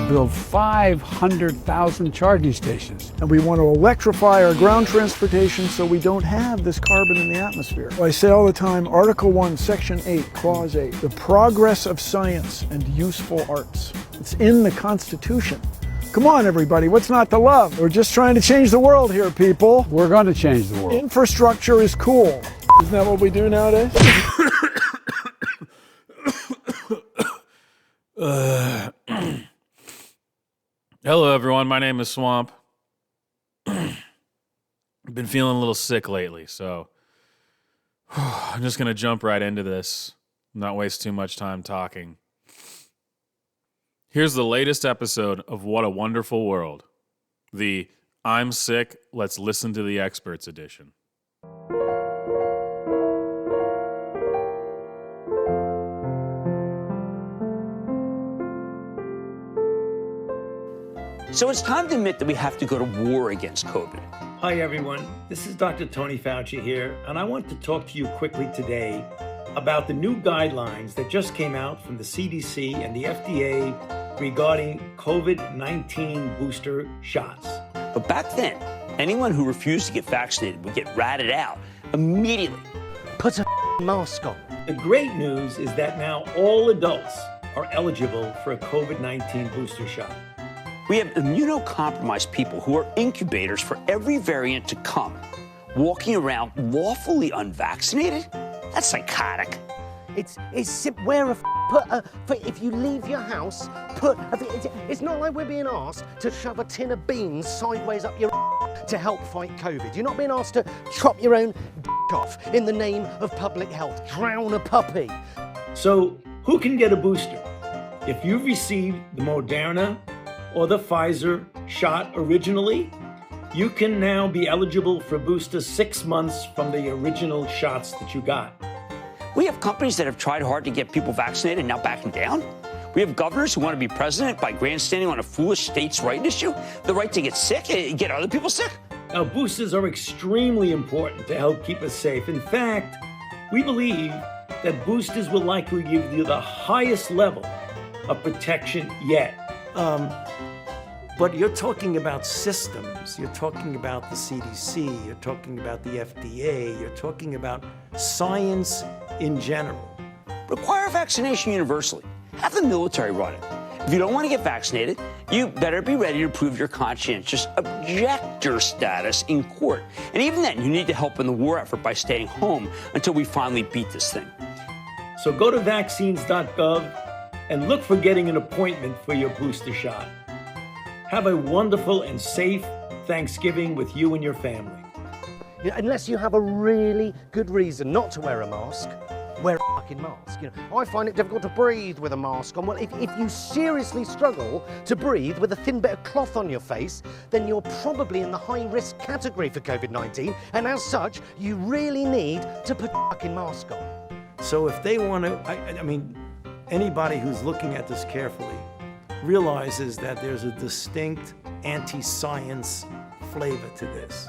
build 500,000 charging stations. And we want to electrify our ground transportation so we don't have this carbon in the atmosphere. I say all the time, Article 1, Section 8, Clause 8, the progress of science and useful arts. It's in the Constitution. Come on, everybody, what's not to love? We're just trying to change the world here, people. We're going to change the world. Infrastructure is cool. Isn't that what we do nowadays? Hello, everyone. My name is Swamp. I've been feeling a little sick lately, so I'm just going to jump right into this, not waste too much time talking. Here's the latest episode of What a Wonderful World, the I'm sick, let's listen to the experts edition. So it's time to admit that we have to go to war against COVID. Hi, everyone. This is Dr. Tony Fauci here, and I want to talk to you quickly today about the new guidelines that just came out from the CDC and the FDA regarding COVID-19 booster shots. But back then, anyone who refused to get vaccinated would get ratted out immediately. Put a mask on. The great news is that now all adults are eligible for a COVID-19 booster shot. We have immunocompromised people who are incubators for every variant to come, walking around lawfully unvaccinated? That's psychotic. If you leave your house, it's not like we're being asked to shove a tin of beans sideways up your to help fight COVID. You're not being asked to chop your own off in the name of public health. Drown a puppy. So who can get a booster? If you've received the Moderna or the Pfizer shot originally, you can now be eligible for a booster 6 months from the original shots that you got. We have companies that have tried hard to get people vaccinated and now backing down. We have governors who want to be president by grandstanding on a foolish states' right issue, the right to get sick, get other people sick. Now, boosters are extremely important to help keep us safe. In fact, we believe that boosters will likely give you the highest level of protection yet. But you're talking about systems. You're talking about the CDC. You're talking about the FDA. You're talking about science in general. Require vaccination universally. Have the military run it. If you don't want to get vaccinated, you better be ready to prove your conscientious objector status in court. And even then, you need to help in the war effort by staying home until we finally beat this thing. So go to vaccines.gov and look for getting an appointment for your booster shot. Have a wonderful and safe Thanksgiving with you and your family. Unless you have a really good reason not to wear a mask, wear a fucking mask. I find it difficult to breathe with a mask on. Well, if you seriously struggle to breathe with a thin bit of cloth on your face, then you're probably in the high-risk category for COVID-19, and as such, you really need to put a fucking mask on. So if they want to, anybody who's looking at this carefully realizes that there's a distinct anti-science flavor to this.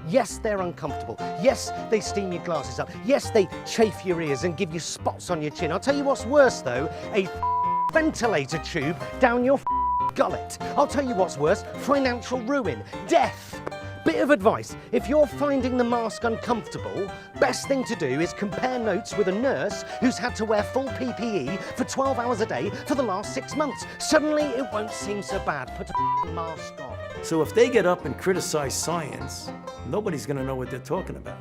Yes, they're uncomfortable. Yes, they steam your glasses up. Yes, they chafe your ears and give you spots on your chin. I'll tell you what's worse, though, a ventilator tube down your gullet. I'll tell you what's worse, financial ruin, death. Bit of advice, if you're finding the mask uncomfortable, best thing to do is compare notes with a nurse who's had to wear full PPE for 12 hours a day for the last 6 months. Suddenly, it won't seem so bad. Put a mask on. So if they get up and criticize science, nobody's going to know what they're talking about.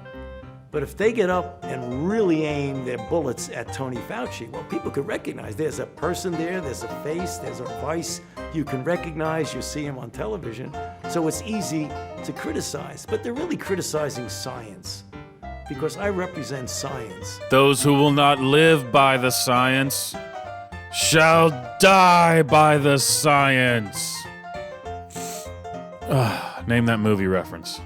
But if they get up and really aim their bullets at Tony Fauci, well, people could recognize there's a person there, there's a face, there's a voice you can recognize, you see him on television. So it's easy to criticize, but they're really criticizing science because I represent science. Those who will not live by the science shall die by the science. Name that movie reference.